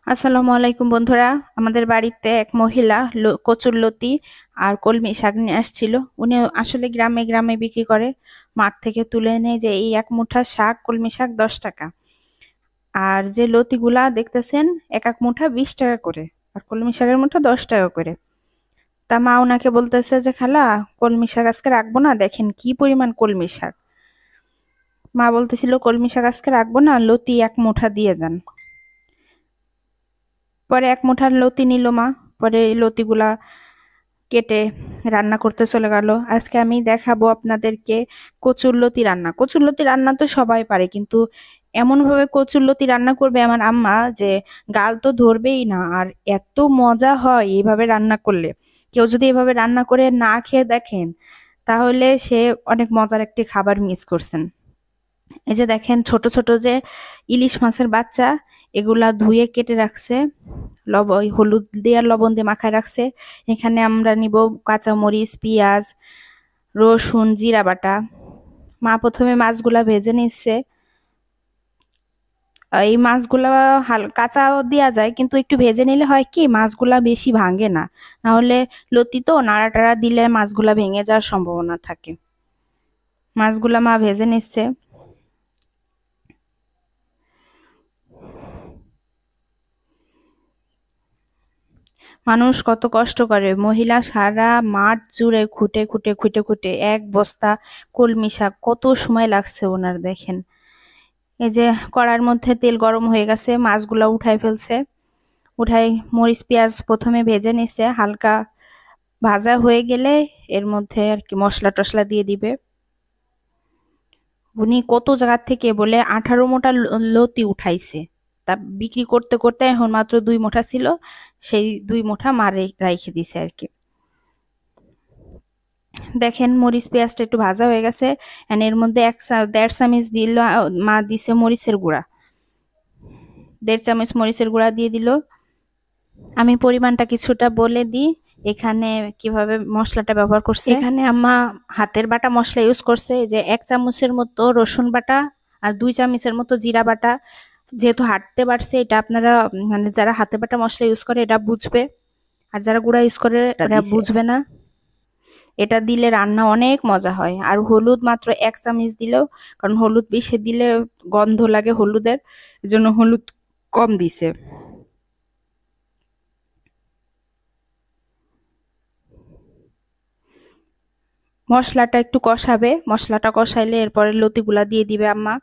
আসসালামু আলাইকুম বন্ধুরা। আমাদের বাড়িতে এক মহিলা কচুরলতি আর কলমি শাক নিয়ে আসছিল। উনি আসলে গ্রামে গ্রামে বিক্রি করে, মাঠ থেকে তুলে এনে যে এই এক মুঠা শাক, কলমি শাক 10 টাকা। আর যে লতিগুলা দেখতেছেন এক এক মুঠা 20 টাকা করে, আর কলমি শাকের মুঠা 10 টাকা করে। তা মা ওনাকে বলতেছে যে খালা, কলমি শাক আজকে রাখবো না, দেখেন কি পরিমাণ কলমি শাক। মা বলতেছিল কলমি শাক আজকে রাখবো না, লতি এক মুঠা দিয়ে যান। পরে এক মুঠার লতি নিল মা। পরে এই লতিগুলা কেটে রান্না করতে চলে গেল। আজকে আমি দেখাবো আপনাদেরকে কচুরলতি রান্না। কচুরলতি রান্না তো সবাই পারে, কিন্তু এমন ভাবে কচুরলতি রান্না করবে আমার আম্মা যে গাল তো ধরবেই না। আর এত মজা হয় এইভাবে রান্না করলে। কেউ যদি এভাবে রান্না করে না খেয়ে দেখেন, তাহলে সে অনেক মজার একটি খাবার মিস করছেন। এই যে দেখেন ছোট ছোট যে ইলিশ মাছের বাচ্চা, এগুলা ধুয়ে কেটে রাখছে, হলুদ দিয়ে আর লবণ দিয়ে মাখায় রাখছে। এখানে আমরা নিব কাঁচামরিচ, পেঁয়াজ, রসুন, জিরা বাটা। মা প্রথমে মাছগুলা ভেজে নিচ্ছে। এই মাছগুলা কাঁচাও দেওয়া যায়, কিন্তু একটু ভেজে নিলে হয় কি মাছগুলা বেশি ভাঙে না। না হলে লতি তো নাড়া টাড়া দিলে মাছগুলা ভেঙে যাওয়ার সম্ভাবনা থাকে। মাছগুলা মা ভেজে নিচ্ছে। মানুষ কত কষ্ট করে, মহিলা সারা মাঠ জুড়ে খুঁটে খুঁটে খুঁটে খুঁটে এক বস্তা কলমি শাক, কত সময় লাগছে ওনার দেখেন। এই যে কড়ার মধ্যে তেল গরম হয়ে গেছে, মাছগুলা উঠাই ফেলছে। উঠাই মরিচ পেঁয়াজ প্রথমে ভেজে নিছে, হালকা ভাজা হয়ে গেলে এর মধ্যে আর কি মশলা টশলা দিয়ে দিবে। উনি কত জায়গা থেকে বলে 18 মোটা লতি উঠাইছে। তা বিক্রি করতে করতে এখন মাত্র 2 মুঠা ছিল, সেই 2 মুঠা মারে রাইখে দিছে আর কি। দেখেন মরিচ পেঁয়াজটা একটু ভাজা হয়ে গেছে। এর মধ্যে 1.5 চামচ দিল মা, দিছে মরিচের গুঁড়া। 1.5 চামচ মরিচের গুঁড়া দিয়ে দিল। আমি পরিমাণটা কিছুটা বলে দিই এখানে কিভাবে মশলাটা ব্যবহার করছে। এখানে আম্মা হাতের বাটা মশলা ইউজ করছে, যে 1 চামচের মতো রসুন বাটা আর 2 চামচের মতো জিরা বাটা। যেহেতু হাঁটতে পারছে, এটা আপনারা মানে যারা হাতে বাটা মশলা ইউজ করে এটা বুঝবে, আর যারা গুঁড়া ইউজ করে এটা বুঝবে না। এটা দিলে রান্না অনেক মজা হয়। আর হলুদ মাত্র 1 চামচ দিলেও, কারণ হলুদ বেশি দিলে গন্ধ লাগে হলুদের, এজন্য হলুদ কম দিছে। মশলাটা একটু কষাবে, মশলাটা কষাইলে এরপরে লতিগুলা দিয়ে দিবে আম্মা।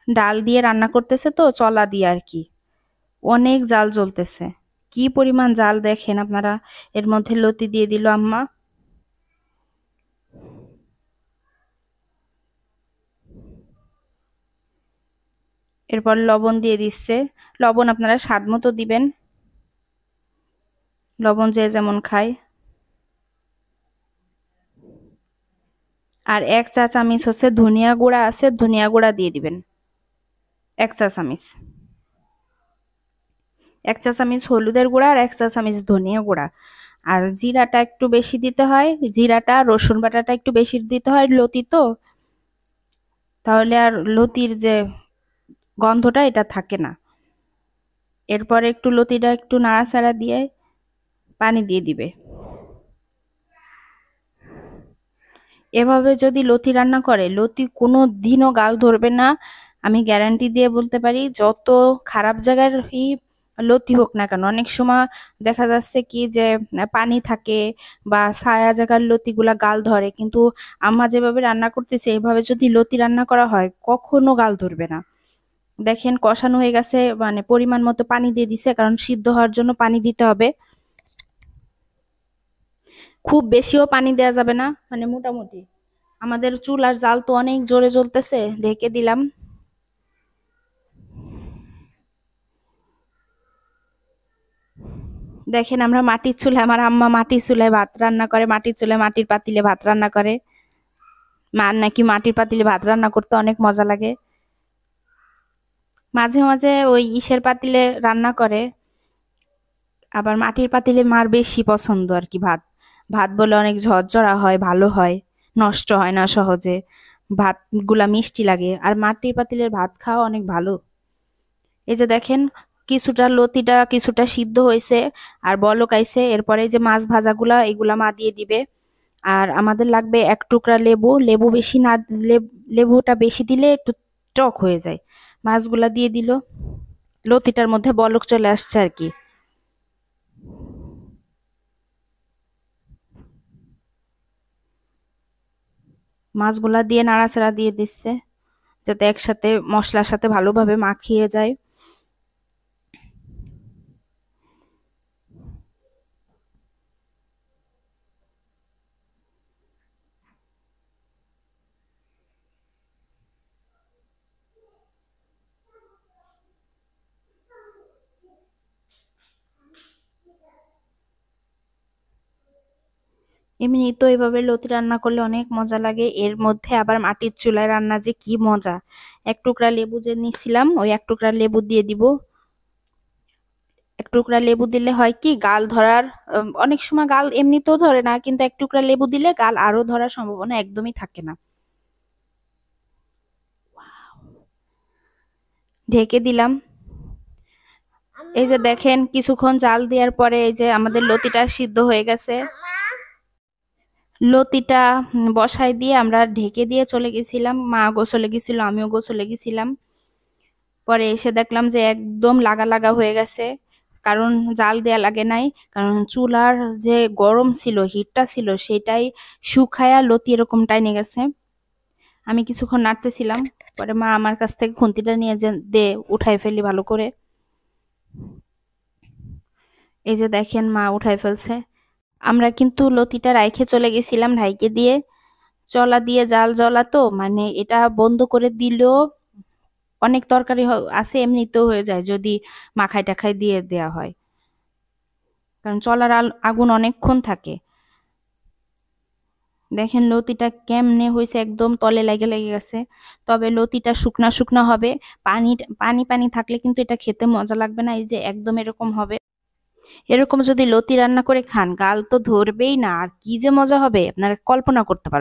ডাল দিয়ে রান্না করতেছে তো, চলা দিয়ে আর কি, অনেক জাল জ্বলতেছে। কি পরিমাণ জাল দেখেন আপনারা। এর মধ্যে লতি দিয়ে দিল আম্মা। এরপর লবণ দিয়ে দিচ্ছে। লবণ আপনারা স্বাদ মতো দিবেন, লবণ যে যেমন খায়। আর 1 চা চামচ হচ্ছে ধনিয়া গুঁড়া আছে, ধনিয়া গুঁড়া দিয়ে দিবেন 1 চা চামচ। 1 চা চামচ হলুদের গুঁড়া আর 1 চা চামচ ধনিয়া গুঁড়া। আর জিরাটা একটু বেশি দিতে হয়, জিরাটা রসুন বাটাটা একটু বেশি দিতে হয়, লতি তো, তাহলে আর লতির যে গন্ধটা এটা থাকে না। এরপর একটু লতিটা একটু নাড়াচাড়া দিয়ে পানি দিয়ে দিবে। এভাবে যদি লতি রান্না করে, লতি কোনো দিনও গাল ধরবে না। আমি গ্যারান্টি দিয়ে বলতে পারি, যত খারাপ জায়গার লতি হোক না কেন, অনেক সময় দেখা যাচ্ছে কি যে পানি থাকে বা ছায়া জায়গার লতিগুলা গাল ধরে, কিন্তু আম্মা যেভাবে রান্না করতেছে এভাবে যদি লতি রান্না করা হয় কখনো গাল ধরবে না। দেখেন কষানো হয়ে গেছে, মানে পরিমাণ মতো পানি দিয়ে দিছে, কারণ সিদ্ধ হওয়ার জন্য পানি দিতে হবে। খুব বেশিও পানি দেওয়া যাবে না, মানে মোটামুটি। আমাদের চুলার জাল তো অনেক জোরে জ্বলতেছে, ঢেকে দিলাম। দেখেন আমরা মাটির চুলায়, আমার আম্মা মাটির চুলায় ভাত রান্না করে, মাটির চুলায় মাটির পাতিলে ভাত রান্না করে। মার নাকি মাটির পাতিলে ভাত রান্না করতে অনেক মজা লাগে। মাঝে মাঝে ওই ইসের পাতিলে রান্না করে, আবার মাটির পাতিলে মার বেশি পছন্দ আর কি। ভাত ভাত বলে অনেক ঝরঝরা হয়, ভালো হয়, নষ্ট হয় না সহজে। ভাতগুলা মিষ্টি লাগে, আর মাটির পাতিলের ভাত খাওয়া অনেক ভালো। এই যে দেখেন, কিছুটা লতিটা কিছুটা সিদ্ধ হয়েছে আর বলক আইছে। এরপরে এই যে মাছ ভাজাগুলা এগুলা মা দিয়ে দিবে। আর আমাদের লাগবে এক টুকরা লেবু। লেবু বেশি না, লেবুটা বেশি দিলে একটু টক হয়ে যায়। মাছগুলা দিয়ে দিল, লতিটার মধ্যে বলক চলে আসছে আর কি। মাছগুলা দিয়ে নাড়াচাড়া দিয়ে দিচ্ছে যাতে একসাথে মশলার সাথে ভালোভাবে মাখিয়ে যায়। এমনি তো এভাবে লতি রান্না করলে অনেক মজা লাগে, এর মধ্যে আবার মাটির চুলায় রান্না যে কি মজা। এক টুকরা লেবু যে নিছিলাম, ওই এক টুকরা লেবু দিয়ে দিব। এক টুকরা লেবু দিলে হয় কি গাল ধরার, অনেক সময় গাল এমনিতেও ধরে না, কিন্তু এক টুকরা লেবু দিলে গাল আরো ধরার সম্ভাবনা একদমই থাকে না। ঢেকে দিলাম। এই যে দেখেন, কিছুক্ষণ জাল দেওয়ার পরে এই যে আমাদের লতিটা সিদ্ধ হয়ে গেছে। লতিটা বসাই দিয়ে আমরা ঢেকে দিয়ে চলে গেছিলাম। মা গোসলে গেছিল, আমিও গোসলে গেছিলাম। পরে এসে দেখলাম যে একদম লাগা লাগা হয়ে গেছে, কারণ জাল দেয়া লাগে নাই। কারণ চুলার যে গরম ছিল, হিটটা ছিল, সেটাই শুকায়া লতি এরকম টাইনে গেছে। আমি কিছুক্ষণ নাড়তেছিলাম, পরে মা আমার কাছ থেকে খুন্তিটা নিয়ে যে দে উঠাই ফেলি ভালো করে। এই যে দেখেন মা উঠাই ফেলছে। আমরা কিন্তু লতিটা রাইখে চলে গেছিলাম ঢাইকে দিয়ে। চলা দিয়ে জাল জ্বলা তো, মানে এটা বন্ধ করে দিলেও অনেক তরকারি আছে এমনিতেও হয়ে যায় যদি মাখায় টাখায় দিয়ে দেয়া হয়, কারণ চলার আগুন অনেকক্ষণ থাকে। দেখেন লতিটা কেমনে হয়েছে, একদম তলে লেগে লেগে গেছে। তবে লতিটা শুকনা শুকনা হবে, পানি পানি পানি থাকলে কিন্তু এটা খেতে মজা লাগবে না। এই যে একদম এরকম হবে। এরকম যদি লতি রান্না করে খান, গাল তো ধরবেই না, আর কি যে মজা হবে আপনারা কল্পনা করতে পারবেন না।